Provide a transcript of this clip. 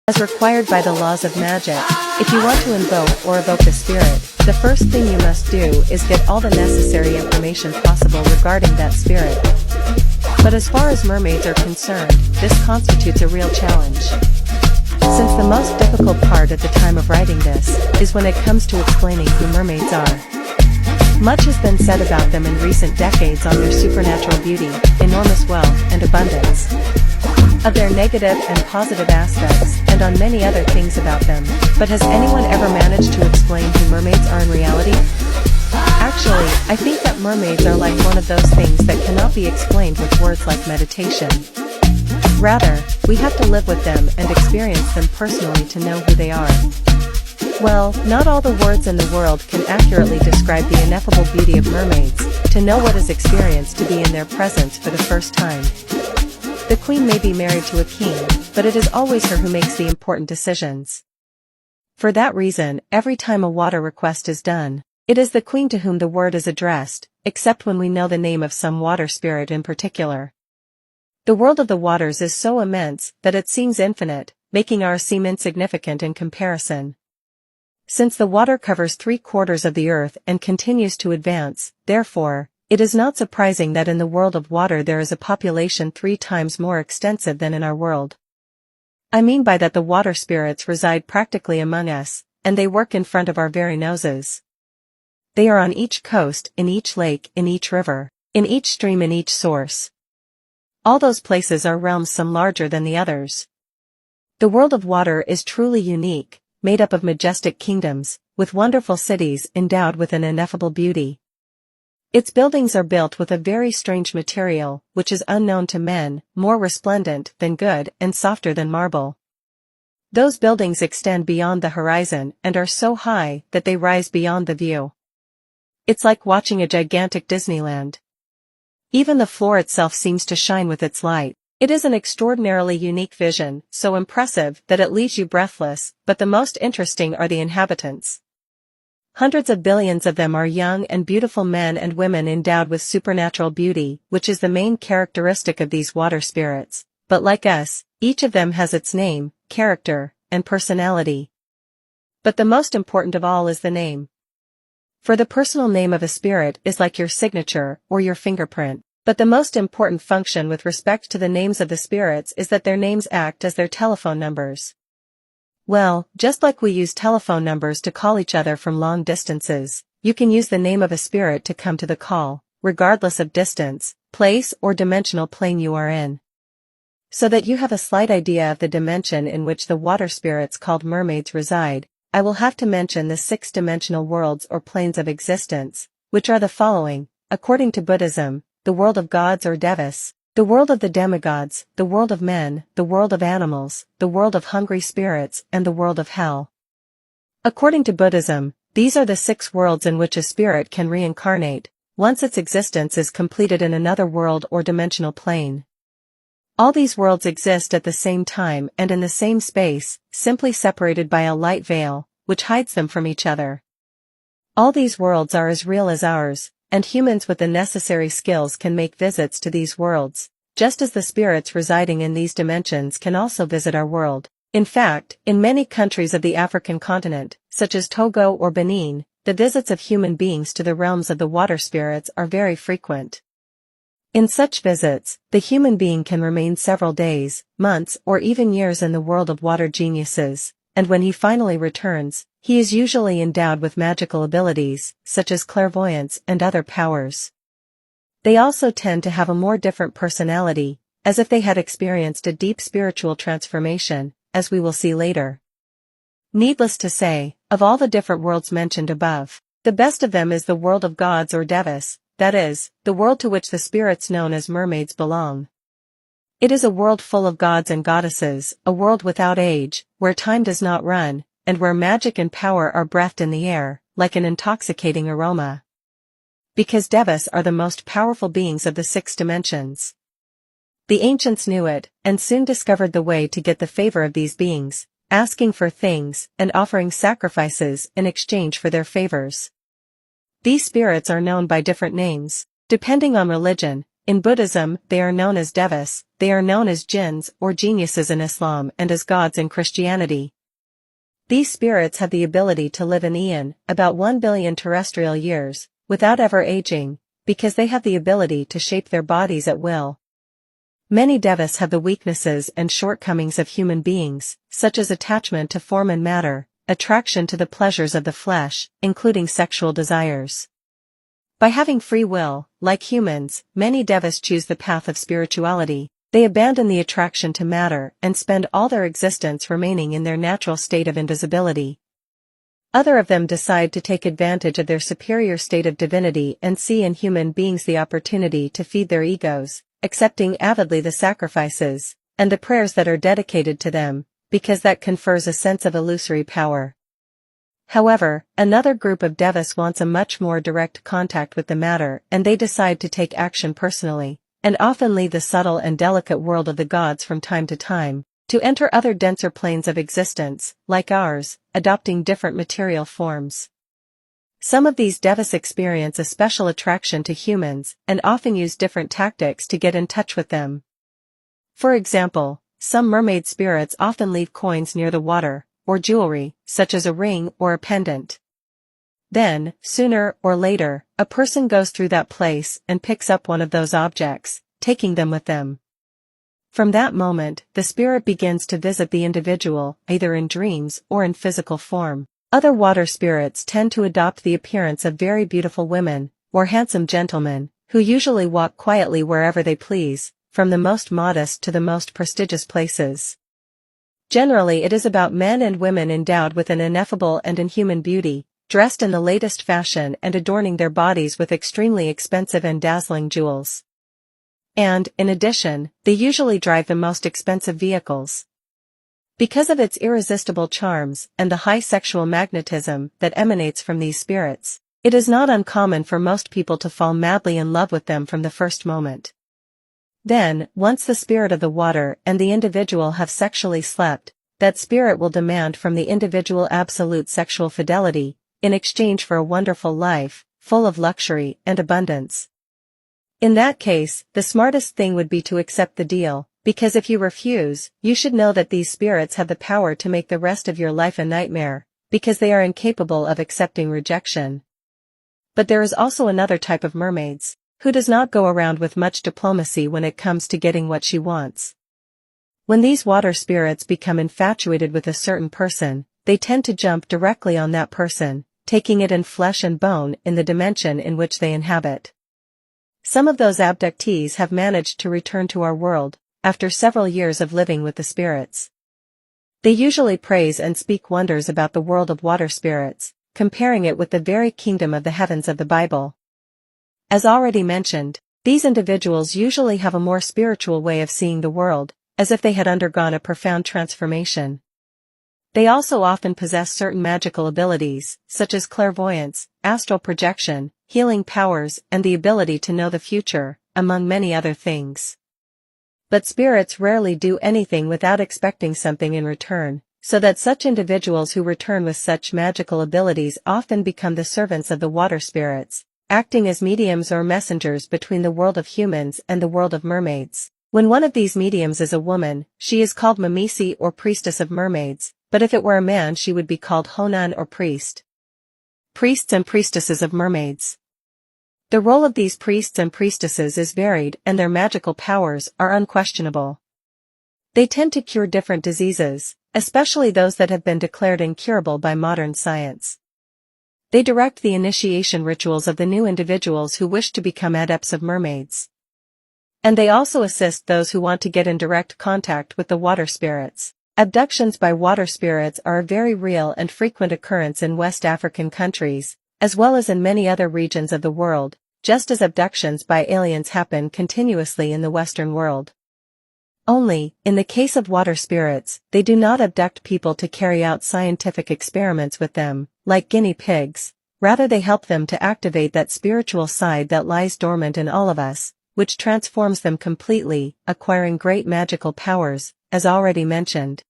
As required by the laws of magic, if you want to invoke or evoke a spirit, the first thing you must do is get all the necessary information possible regarding that spirit. But as far as mermaids are concerned, this constitutes a real challenge. Since the most difficult part at the time of writing this, is when it comes to explaining who mermaids are. Much has been said about them in recent decades on their supernatural beauty, enormous wealth and abundance, of their negative and positive aspects, and on many other things about them. But has anyone ever managed to explain who mermaids are in reality? Actually, I think that mermaids are like one of those things that cannot be explained with words like meditation. Rather, we have to live with them and experience them personally to know who they are. Well, not all the words in the world can accurately describe the ineffable beauty of mermaids, to know what is experienced to be in their presence for the first time. The queen may be married to a king, but it is always her who makes the important decisions. For that reason, every time a water request is done, it is the queen to whom the word is addressed, except when we know the name of some water spirit in particular. The world of the waters is so immense that it seems infinite, making ours seem insignificant in comparison. Since the water covers 3/4 of the earth and continues to advance, therefore, it is not surprising that in the world of water there is a population 3 times more extensive than in our world. I mean by that the water spirits reside practically among us, and they work in front of our very noses. They are on each coast, in each lake, in each river, in each stream, in each source. All those places are realms, some larger than the others. The world of water is truly unique, made up of majestic kingdoms, with wonderful cities endowed with an ineffable beauty. Its buildings are built with a very strange material, which is unknown to men, more resplendent than good and softer than marble. Those buildings extend beyond the horizon and are so high that they rise beyond the view. It's like watching a gigantic Disneyland. Even the floor itself seems to shine with its light. It is an extraordinarily unique vision, so impressive that it leaves you breathless, but the most interesting are the inhabitants. Hundreds of billions of them are young and beautiful men and women endowed with supernatural beauty, which is the main characteristic of these water spirits. But like us, each of them has its name, character, and personality. But the most important of all is the name. For the personal name of a spirit is like your signature or your fingerprint. But the most important function with respect to the names of the spirits is that their names act as their telephone numbers. Well, just like we use telephone numbers to call each other from long distances, you can use the name of a spirit to come to the call, regardless of distance, place or dimensional plane you are in. So that you have a slight idea of the dimension in which the water spirits called mermaids reside, I will have to mention the 6-dimensional worlds or planes of existence, which are the following, according to Buddhism: the world of gods or devas, the world of the demigods, the world of men, the world of animals, the world of hungry spirits, and the world of hell. According to Buddhism, these are the 6 worlds in which a spirit can reincarnate, once its existence is completed in another world or dimensional plane. All these worlds exist at the same time and in the same space, simply separated by a light veil, which hides them from each other. All these worlds are as real as ours, and humans with the necessary skills can make visits to these worlds, just as the spirits residing in these dimensions can also visit our world. In fact, in many countries of the African continent, such as Togo or Benin, the visits of human beings to the realms of the water spirits are very frequent. In such visits, the human being can remain several days, months, or even years in the world of water geniuses, and when he finally returns, he is usually endowed with magical abilities, such as clairvoyance and other powers. They also tend to have a more different personality, as if they had experienced a deep spiritual transformation, as we will see later. Needless to say, of all the different worlds mentioned above, the best of them is the world of gods or devas, that is, the world to which the spirits known as mermaids belong. It is a world full of gods and goddesses, a world without age, where time does not run, and where magic and power are breathed in the air, like an intoxicating aroma. Because devas are the most powerful beings of the 6 dimensions. The ancients knew it, and soon discovered the way to get the favor of these beings, asking for things and offering sacrifices in exchange for their favors. These spirits are known by different names, depending on religion, In Buddhism, they are known as devas, they are known as jinns or geniuses in Islam and as gods in Christianity. These spirits have the ability to live an eon, about 1 billion terrestrial years, without ever aging, because they have the ability to shape their bodies at will. Many devas have the weaknesses and shortcomings of human beings, such as attachment to form and matter, attraction to the pleasures of the flesh, including sexual desires. By having free will, like humans, many devas choose the path of spirituality. They abandon the attraction to matter and spend all their existence remaining in their natural state of invisibility. Other of them decide to take advantage of their superior state of divinity and see in human beings the opportunity to feed their egos, accepting avidly the sacrifices and the prayers that are dedicated to them, because that confers a sense of illusory power. However, another group of devas wants a much more direct contact with the matter, and they decide to take action personally, and often leave the subtle and delicate world of the gods from time to time, to enter other denser planes of existence, like ours, adopting different material forms. Some of these devas experience a special attraction to humans, and often use different tactics to get in touch with them. For example, some mermaid spirits often leave coins near the water, or jewelry, such as a ring or a pendant. Then, sooner or later, a person goes through that place and picks up one of those objects, taking them with them. From that moment, the spirit begins to visit the individual, either in dreams or in physical form. Other water spirits tend to adopt the appearance of very beautiful women, or handsome gentlemen, who usually walk quietly wherever they please, from the most modest to the most prestigious places. Generally, it is about men and women endowed with an ineffable and inhuman beauty, dressed in the latest fashion and adorning their bodies with extremely expensive and dazzling jewels. And, in addition, they usually drive the most expensive vehicles. Because of its irresistible charms and the high sexual magnetism that emanates from these spirits, it is not uncommon for most people to fall madly in love with them from the first moment. Then, once the spirit of the water and the individual have sexually slept, that spirit will demand from the individual absolute sexual fidelity, in exchange for a wonderful life, full of luxury and abundance. In that case, the smartest thing would be to accept the deal, because if you refuse, you should know that these spirits have the power to make the rest of your life a nightmare, because they are incapable of accepting rejection. But there is also another type of mermaids, who does not go around with much diplomacy when it comes to getting what she wants. When these water spirits become infatuated with a certain person, they tend to jump directly on that person, taking it in flesh and bone in the dimension in which they inhabit. Some of those abductees have managed to return to our world, after several years of living with the spirits. They usually praise and speak wonders about the world of water spirits, comparing it with the very kingdom of the heavens of the Bible. As already mentioned, these individuals usually have a more spiritual way of seeing the world, as if they had undergone a profound transformation. They also often possess certain magical abilities, such as clairvoyance, astral projection, healing powers, and the ability to know the future, among many other things. But spirits rarely do anything without expecting something in return, so that such individuals who return with such magical abilities often become the servants of the water spirits, acting as mediums or messengers between the world of humans and the world of mermaids. When one of these mediums is a woman, she is called Mamisi or priestess of mermaids, but if it were a man she would be called Honan or priest. Priests and priestesses of mermaids. The role of these priests and priestesses is varied and their magical powers are unquestionable. They tend to cure different diseases, especially those that have been declared incurable by modern science. They direct the initiation rituals of the new individuals who wish to become adepts of mermaids. And they also assist those who want to get in direct contact with the water spirits. Abductions by water spirits are a very real and frequent occurrence in West African countries, as well as in many other regions of the world, just as abductions by aliens happen continuously in the Western world. Only, in the case of water spirits, they do not abduct people to carry out scientific experiments with them, like guinea pigs. Rather they help them to activate that spiritual side that lies dormant in all of us, which transforms them completely, acquiring great magical powers, as already mentioned.